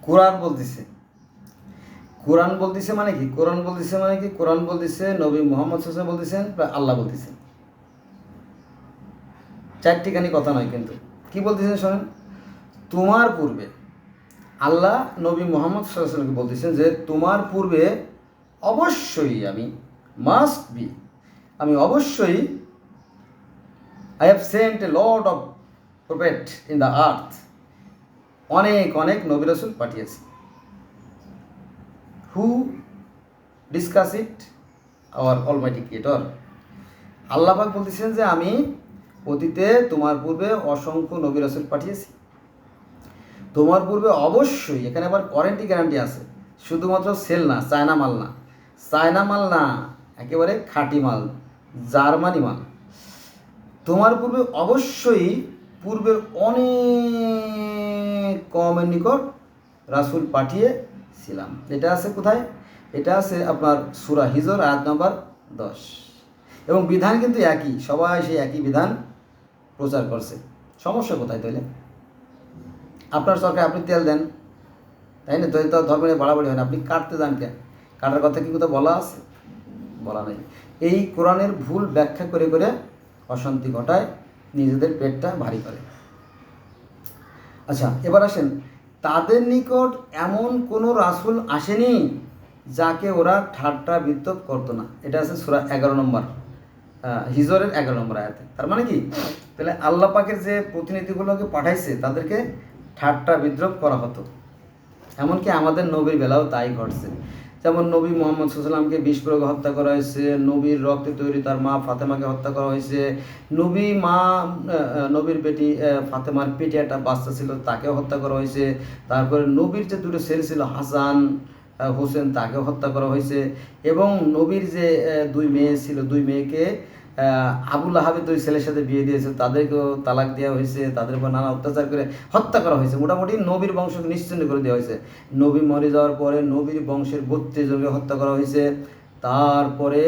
কোরআন বলতেছে। কোরআন বলতেছে মানে কি? কোরআন বলতেছে মানে কি? কোরআন বলতেছে, নবী মুহাম্মদ সাল্লাল্লাহু আলাইহি ওয়াসাল্লাম বলতেছেন, আল্লাহ বলতেছেন। চারটিখানি কথা নয় কিন্তু। কি বলতেছেন শোনেন। তোমার পূর্বে আল্লাহ নবী মুহাম্মদ সাল্লাল্লাহু আলাইহি ওয়াসাল্লামকে বলতেছেন যে তোমার পূর্বে অবশ্যই আমি, মাস্ট বি, আমি অবশ্যই, I have sent a lot of prophet in the earth, অনেক অনেক নবী রাসূল পাঠিয়েছি। Who discuss it? Our almighty creator. Allah পাক বলতেছেন যে আমি অতীতে তোমার পূর্বে অসংখ্য নবী রাসূল পাঠিয়েছি। তোমার পূর্বে অবশ্যই, এখানে আবার ওয়ারেন্টি গ্যারান্টি আছে, শুধুমাত্র সেল না, চায়না মাল না, চায়না মাল না, একেবারে খাঁটি মাল, জার্মানি মাল। তোমার পূর্বে অবশ্যই পূর্বের অনেক কমের নিকট রাসূল পাঠিয়েছিলাম। এটা আছে কোথায়? এটা আছে আপনার সূরা হিজর আয়াত নম্বর 10। এবং বিধান কিন্তু একই, সবাই সেই একই বিধান প্রচার করছে। সমস্যা কোথায় তাহলে? আপনার সরকার, আপনি তেল দেন, তাই না? তো ধর্ম নিয়ে বাড়াবাড়ি হয় না, আপনি কাটতে যান কেন? কাটার কথা কি কোথাও বলা আছে? বলা নেই। এই কোরআনের ভুল ব্যাখ্যা করে করে অশান্তি ঘটায়, নিজেদের পেটটা ভারী করে। আচ্ছা, এবার আসেন, তাদের নিকট এমন কোনো রাসূল আসেনি যাকে ওরা ঠাট্টা বিদ্রুপ করতো না। এটা আছে সূরা 11 নম্বর, হিজরের 11 নম্বর আয়াতে। তার মানে কি? তাহলে আল্লাহ পাকের যে প্রতিনিধিগুলোকে পাঠাইছে তাদেরকে ঠাট্টা বিদ্রুপ করা হতো। এমনকি আমাদের নবীর বেলাও তাই ঘটছে। যেমন নবী মুহাম্মদ সাল্লাল্লাহু আলাইহি ওয়াসাল্লামকে বিষ প্রয়োগে হত্যা করা হয়েছে, নবীর রক্তে তৈরি তার মা ফাতেমাকে হত্যা করা হয়েছে, নবীর বেটি ফাতেমার পেটে একটা বাচ্চা ছিল, তাকেও হত্যা করা হয়েছে। তারপরে নবীর যে দুটো ছেলে ছিল হাসান হোসেন, তাকেও হত্যা করা হয়েছে। এবং নবীর যে দুই মেয়ে ছিল, দুই মেয়েকে আবু লাহাবের দুই ছেলের সাথে বিয়ে দিয়েছে, তাদেরকেও তালাক দেওয়া হয়েছে, তাদের উপর নানা অত্যাচার করে হত্যা করা হয়েছে। মোটামুটি নবীর বংশকে নিশ্চিহ্ন করে দেওয়া হয়েছে। নবী মরে যাওয়ার পরে নবীর বংশের 32 জনকে হত্যা করা হয়েছে। তারপরে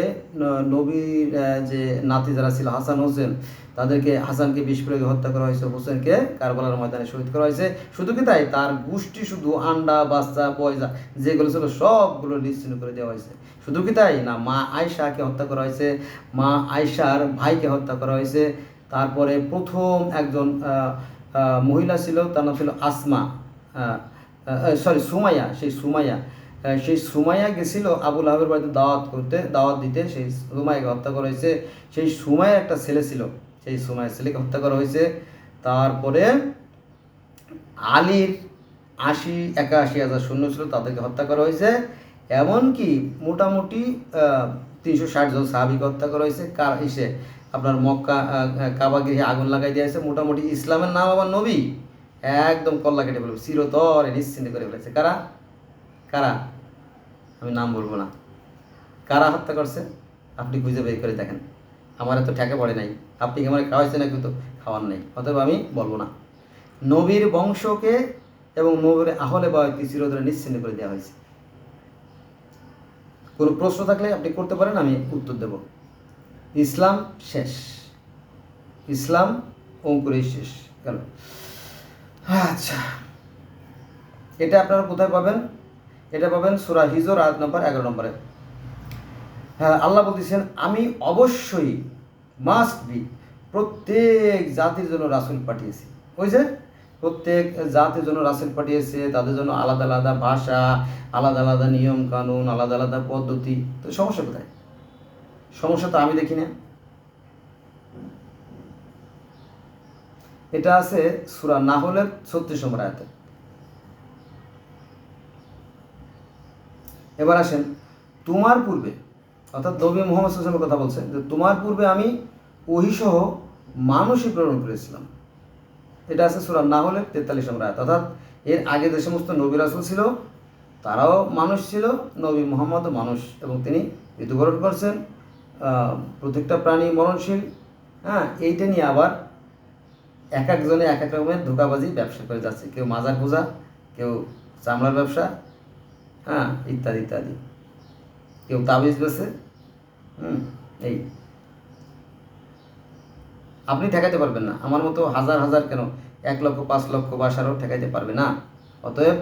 নবীর যে নাতি যারা ছিল হাসান হোসেন, তাদেরকে, হাসানকে বিষ প্রয়োগে হত্যা করা হয়েছে, হোসেনকে কারবালার ময়দানে শহীদ করা হয়েছে। শুধু কি তাই, তার গোষ্ঠী শুধু আন্ডা বাচ্চা পয়সা যেগুলো ছিল সবগুলো নিশ্চিহ্ন করে দেওয়া হয়েছে। শুধু কি তাই না, মা আয়েশাকে হত্যা করা হয়েছে, মা আয়েশার ভাইকে হত্যা করা হয়েছে। তারপরে প্রথম একজন মহিলা ছিল, তার নাম ছিল আসমা, সুমাইয়া। সেই সুমাইয়া গেছিল আবু লাহাবের বাড়িতে দাওয়াত দিতে, সেই সুমাইয়াকে হত্যা করা হয়েছে। সেই সুমাইয়া একটা ছেলে ছিল, সেই সুমাইয়ার ছেলেকে হত্যা করা হয়েছে। তারপরে আলীর 81,000 সৈন্য ছিল, তাদেরকে হত্যা করা হয়েছে। এমনকি মোটামুটি 360 জন সাহাবীকে হত্যা করা হয়েছে। আপনার মক্কা কাবা গৃহে আগুন লাগাই দিয়েছে। মোটামুটি ইসলামের নাম আবার নবী একদম কল্লা কেটে ফেলেছে, চিরতরে নিশ্চিন্ত করে ফেলেছে। কারা কারা আমি নাম বলবো না, কারা হত্যা করছে আপনি খুঁজে বের করে দেখেন। আমার এত ঠেকে পড়ে নাই, আপনি কি আমার খাওয়াইছেন, নাকি তো খাওয়ার নেই, অতএব আমি বলবো না। নবীর বংশকে এবং নবীর আহলে বায়তকে চিরতরে নিশ্চিন্ন করে দেওয়া হয়েছে। কোনো প্রশ্ন থাকলে আপনি করতে পারেন, আমি উত্তর দেব। ইসলাম শেষ, ইসলাম অঙ্কুরেই শেষ। কেন? আচ্ছা, এটা আপনারা কোথায় পাবেন? এটা পাবেন সূরা হিজর আয়াত নম্বর 11 নম্বরে। হ্যাঁ, আল্লাহ বলতেছেন আমি অবশ্যই, মাস্ট বি, প্রত্যেক জাতির জন্য রাসূল পাঠিয়েছি। ওই যে প্রত্যেক জাতির জন্য রাসূল পাঠিয়েছে, তাদের জন্য আলাদা আলাদা ভাষা, আলাদা আলাদা নিয়ম কানুন, আলাদা আলাদা পদ্ধতি। তো সমস্যা কোথায়? সমস্যা তো আমি দেখি না। এটা আছে সূরা নাহলের 36 নম্বর আয়াতে। এবার আসেন, তোমার পূর্বে, অর্থাৎ নবী মুহাম্মদ সাল্লাল্লাহু আলাইহি ওয়াসাল্লামের কথা বলছেন যে তোমার পূর্বে আমি ওহীসহ মানুষই প্রেরণ করেছিলাম। এটা আছে সূরা নাহলের 43 নম্বর আয়াত। অর্থাৎ এর আগে যে সমস্ত নবী রাসূল ছিল তারাও মানুষ ছিল, নবী মুহাম্মদও মানুষ, এবং তিনি মৃত্যুবরণ করছেন। প্রত্যেকটা প্রাণী মরণশীল। হ্যাঁ, এইটা নিয়ে আবার এক একজনে এক এক রকমের ধোঁকাবাজি ব্যবসা করে যাচ্ছে। কেউ মাজার পূজা, কেউ চামড়ার ব্যবসা, হ্যাঁ, ইত্যাদি ইত্যাদি, কেউ তাবিজ বেছে। এই আপনি ঠেকাতে পারবেন না, আমার মতো হাজার হাজার কেন 1 লক্ষ 5 লক্ষ বাসারও ঠেকাইতে পারবে না। অতএব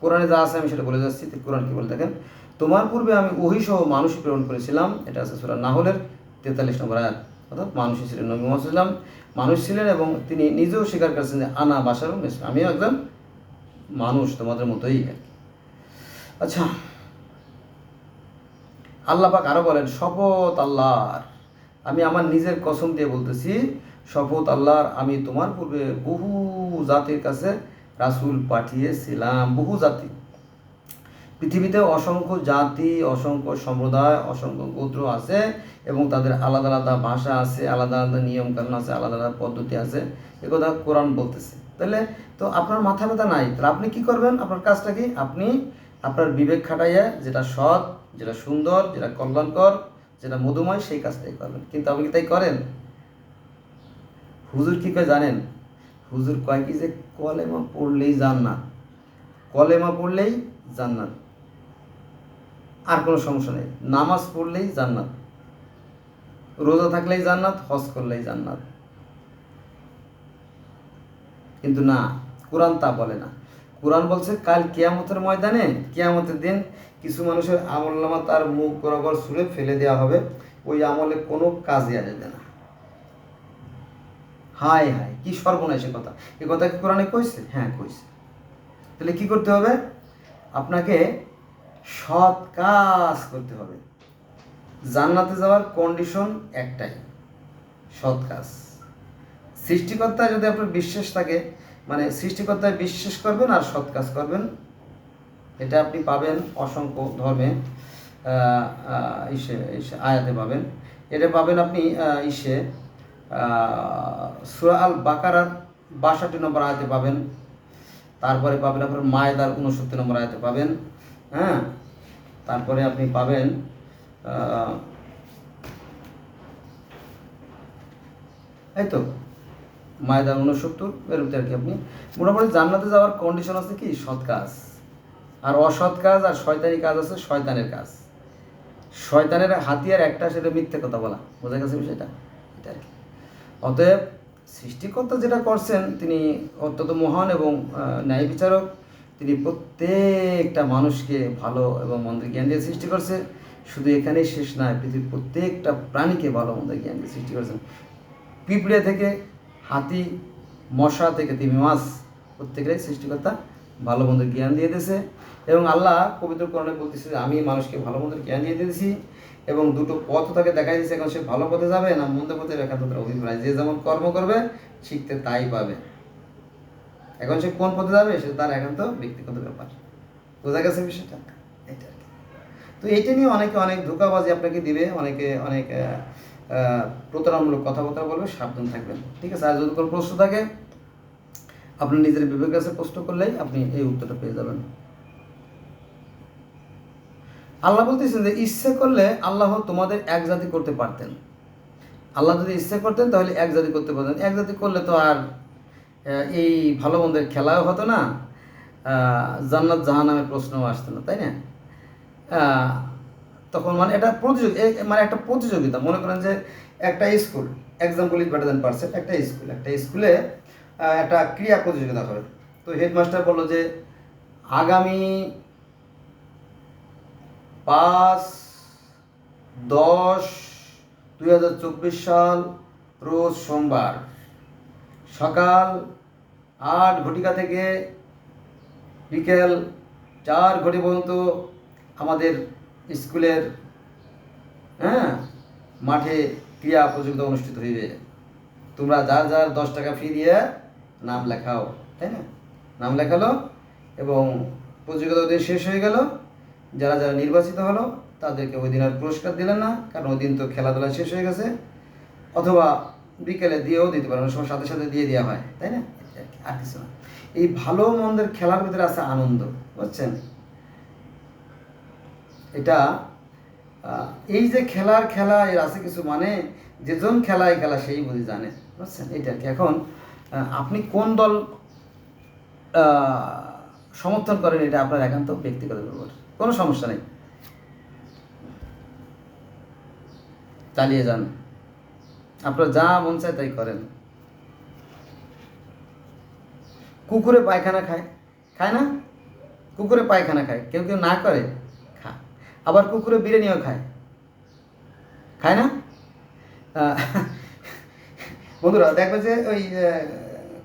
কোরআনে যা আছে আমি সেটা বলে যাচ্ছি। কোরআন কি বলে দেখেন, তোমার পূর্বে আমি ওহী সহ মানুষ প্রেরণ করেছিলাম, এটা আছে সূরা নাহলের 43 নম্বর আয়াত। অর্থাৎ মানুষই ছিলেন, নবী মুহাম্মদ সাল্লাল্লাহু আলাইহি ওয়াসাল্লাম মানুষ ছিলেন এবং তিনি নিজেও স্বীকার করেছেন যে আনা বাশারুন মিসলুকুম, আমিও একজন মানুষ তোমাদের মতোই। আচ্ছা, আল্লাহ পাক আরো বলেন, শপথ আল্লাহর, আমি আমার নিজের কসম দিয়ে বলতেছি, শপথ আল্লাহর, আমি তোমার পূর্বে বহু জাতির কাছে রাসূল পাঠিয়েছিলাম। বহু জাতি, পৃথিবীতে অসংখ্য জাতি, অসংখ্য সম্প্রদায়, অসংখ্য গোত্র আছে এবং তাদের আলাদা আলাদা ভাষা আছে, আলাদা আলাদা নিয়ম কানুন আছে, আলাদা আলাদা পদ্ধতি আছে। একথা কোরআন বলতেছে। তাহলে তো আপনার মাথা ব্যথা নাই, তাহলে আপনি কি করবেন? আপনার কাজটা কি? আপনি আপনার বিবেক খাটাইয়া যেটা সৎ, যেটা সুন্দর, যেটা কল্যাণকর, যেটা মধুময়, সেই কাজটাই করবেন। কিন্তু আপনি কি তাই করেন? হুজুর কি কয় জানেন? হুজুর কয় কি যে কলেমা পড়লেই জান্নাত, কলেমা পড়লেই জান্নাত, আর কোনো সমস্যা নেই, নামাজ পড়লেই জান্নাত, রোজা থাকলেই জান্নাত, হজ করলেই জান্নাত। কিন্তু না, কোরআন তা বলে না। কোরআন বলছে কাল কিয়ামতের ময়দানে, কিয়ামতের দিন কিছু মানুষের আমলনামা তার মুখ বরাবর ছুঁড়ে ফেলে দেওয়া হবে, ওই আমলে কোনো কাজে আসবে না। হায় হায়, কি সর্বনাশের কথা! এ কথা কি কোরআনে কইছে? হ্যাঁ কইছে। তাহলে কি করতে হবে? আপনাকে সৎ কাজ করতে হবে। জান্নাতে যাওয়ার কন্ডিশন একটাই, সৎ কাজ। সৃষ্টিকর্তায় যদি আপনার বিশ্বাস থাকে, মানে সৃষ্টিকর্তায় বিশ্বাস করবেন আর সৎ কাজ করবেন, এটা আপনি পাবেন অসংখ্য ধর্মে, আয়াতে পাবেন। এটা পাবেন আপনি সূরা আল বাকারার 62 নম্বর আয়াতে পাবেন। তারপরে পাবেন আপনার মায়েদার 69 নম্বর আয়াতে পাবেন। হ্যাঁ, তারপরে আপনি পাবেন এই তো মায়েদার 69, এর ভিতরে আর কি। আপনি মোটামুটি জান্নাতে যাওয়ার কন্ডিশন আছে কি? সৎ কাজ। আর অসৎ কাজ আর শয়তানি কাজ আছে শয়তানের কাজ। শয়তানের হাতিয়ার একটা, সেটা মিথ্যে কথা বলা। বোঝা গেছে বিষয়টা? এটা আর কি। অতএব সৃষ্টিকর্তা যেটা করছেন, তিনি অত্যন্ত মহান এবং ন্যায় বিচারক। তিনি প্রত্যেকটা মানুষকে ভালো এবং মন্দের জ্ঞান দিয়ে সৃষ্টি করছে। শুধু এখানেই শেষ নয়, পৃথিবীর প্রত্যেকটা প্রাণীকে ভালো মন্দের জ্ঞান দিয়ে সৃষ্টি করছেন। পিঁপড়ে থেকে হাতি, মশা থেকে তিমি মাছ, প্রত্যেকেরই সৃষ্টিকর্তা ভালো মন্দের জ্ঞান দিয়ে দিয়েছে। এবং আল্লাহ পবিত্র কোরআনে বলতেছে, আমি মানুষকে ভালো মন্দের জ্ঞান দিয়ে দিয়েছি এবং দুটো পথ তাকে দেখাই দিয়েছে। এখন সে ভালো পথে যাবে না মন্দ পথে, এখন তাদের অভিপ্রায়, যে যেমন কর্ম করবে শিখতে তাই পাবে। এখন সে কোন পথে যাবে সে তার একান্ত ব্যক্তিগত ব্যাপার। বোঝা গেছে বিষয়টা? এটা আর কি। তো এইটা নিয়ে অনেকে অনেক ধোঁকাবাজি আপনাকে দিবে, অনেকে অনেক প্রতারণামূলক কথাবার্তা বলবে, সাবধান থাকবেন। ঠিক আছে? আর যদি কোনো প্রশ্ন থাকে আপনি নিজের বিবেকের কাছে প্রশ্ন করলেই আপনি এই উত্তরটা পেয়ে যাবেন। আল্লাহ বলতেছেন যে ইচ্ছে করলে আল্লাহ তোমাদের এক জাতি করতে পারতেন। আল্লাহ যদি ইচ্ছে করতেন তাহলে এক জাতি করতে পারতেন। এক জাতি করলে তো আর এই ভালো মন্দের খেলাও হতো না, জান্নাত জাহান্নামের প্রশ্নও আসতো না, তাই না? তখন মানে এটা মানে একটা প্রতিযোগিতা। মনে করেন যে একটা school, example is better than percent, একটা স্কুলে একটা ক্রীড়া প্রতিযোগিতা হবে। তো হেডমাস্টার বললো যে আগামী 5-10-2024 সাল রোজ সোমবার সকাল 8 ঘটিকা থেকে বিকেল 4 ঘটি পর্যন্ত আমাদের স্কুলের মাঠে ক্রীড়া প্রতিযোগিতা অনুষ্ঠিত হইবে। তোমরা যার যার 10 টাকা ফি দিয়ে নাম লেখাও, তাই না? নাম লেখালো এবং প্রতিযোগিতা ওই দিন শেষ হয়ে গেল। যারা যারা নির্বাচিত হলো তাদেরকে ওই দিন আর পুরস্কার দিলেন না, কারণ ওই দিন তো খেলাধুলা শেষ হয়ে গেছে। অথবা বিকেলে দিয়েও দিতে পারে, অনেক সময় সাথে সাথে দিয়ে দেওয়া হয়, তাই না? আর কিছু না। এই ভালো মন্দের খেলার ভিতরে আছে আনন্দ, বুঝছেন? এটা এই যে খেলা এর আছে কিছু, মানে যেজন খেলা সেই বুঝি জানে, বুঝছেন? এটা আর কি। এখন আপনি কোন দল সমর্থন করেন এটা আপনার একান্ত ব্যক্তিগত ব্যাপার, কোনো সমস্যা নেই, চালিয়ে যান, আপনার যা মন চায় তাই করেন। কুকুরে পায়খানা খায় না? কুকুরে পায়খানা খায়, কেউ কেউ না করে খায়, আবার কুকুরে বিরিয়ানিও খায়, খায় না? আহ, বন্ধুরা দেখবে যে ওই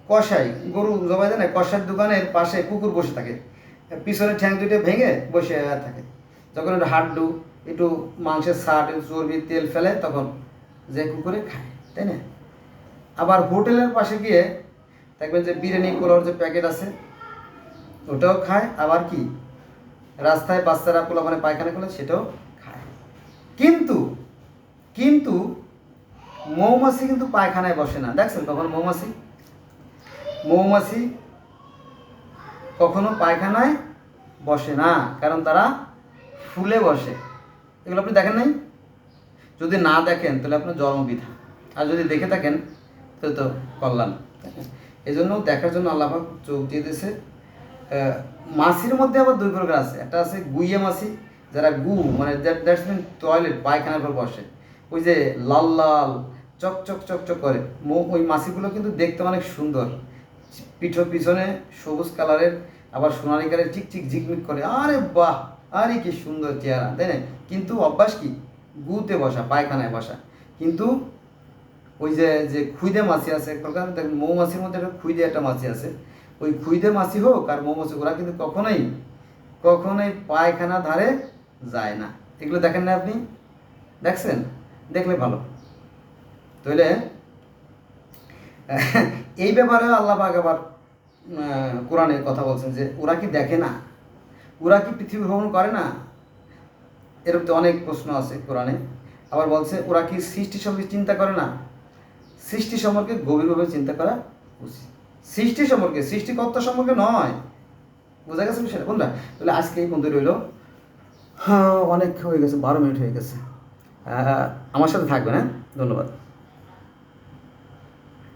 কষাই গরু জবাই দেয় না, কষার দোকানের পাশে কুকুর বসে থাকে, পিছনে ঠ্যাং দুটো ভেঙে বসে থাকে, যখন একটু হাড্ডু একটু মাংসের ছাট একটু চর্বি তেল ফেলে তখন যে কুকুরে খায়, তাই না? আবার হোটেলের পাশে গিয়ে দেখবেন যে বিরিয়ানি পোলাওর যে প্যাকেট আছে ওটাও খায়, আবার কি রাস্তায় বাচ্চারা পোলাপানে পায়খানা করলে সেটাও খায়। কিন্তু কিন্তু মৌমাছি কিন্তু পায়খানায় বসে না, দেখছেন কখনো মৌমাছি? মৌমাছি কখনো পায়খানায় বসে না, কারণ তারা ফুলে বসে। এগুলো আপনি দেখেন নাই? যদি না দেখেন তাহলে আপনার জন্মবিধা, আর যদি দেখে থাকেন তো তো কল্যাণ। এই জন্য দেখার জন্য আল্লাহ পাক চোখ দিয়ে দিয়েছে। মাছির মধ্যে আবার দুই প্রকার আছে, একটা আছে গুইয়ে মাছি, যারা গু মানে দ্যাটস মিন টয়লেট পায়খানার পর বসে, ওই যে লাল লাল চকচক চকচক করে ওই মাছিগুলো কিন্তু দেখতে অনেক সুন্দর, পিছনে সবুজ কালারের আবার সোনালি কালারের চিকচিক ঝিকমিক করে, আরে বাহ, আরে কি সুন্দর চেহারা, তাই না? কিন্তু অভ্যাস কি গুতে বসা, পায়খানায় বসা। কিন্তু ওই যে যে খুইদে মাছি আছে এক প্রকার, দেখুন মৌমাছির মধ্যে একটা খুইদে একটা মাছি আছে, ওই খুইদে মাছি হোক আর মৌমাছি, ওরা কিন্তু কখনোই কখনোই পায়খানা ধারে যায় না। এগুলো দেখেন না আপনি? দেখছেন? দেখলে ভালো। তাহলে এই ব্যাপারে আল্লাহ পাক আবার কোরআনে কথা বলছেন যে ওরা কি দেখে না, ওরা কি পৃথিবী ভ্রমণ করে না? এরকম তো অনেক প্রশ্ন আছে কোরআনে। আবার বলছে ওরা কি সৃষ্টি সম্পর্কে চিন্তা করে না? সৃষ্টি সম্পর্কে গভীরভাবে চিন্তা করা উচিত, সৃষ্টি সম্পর্কে, সৃষ্টিকর্তা সম্পর্কে নয়। বোঝা গেছে বিষয়টা বন্ধুরা? তাহলে আজকে এই বন্ধু রইল, হ্যাঁ অনেক হয়ে গেছে, 12 মিনিট হয়ে গেছে। আমার সাথে থাকবেন, হ্যাঁ, ধন্যবাদ।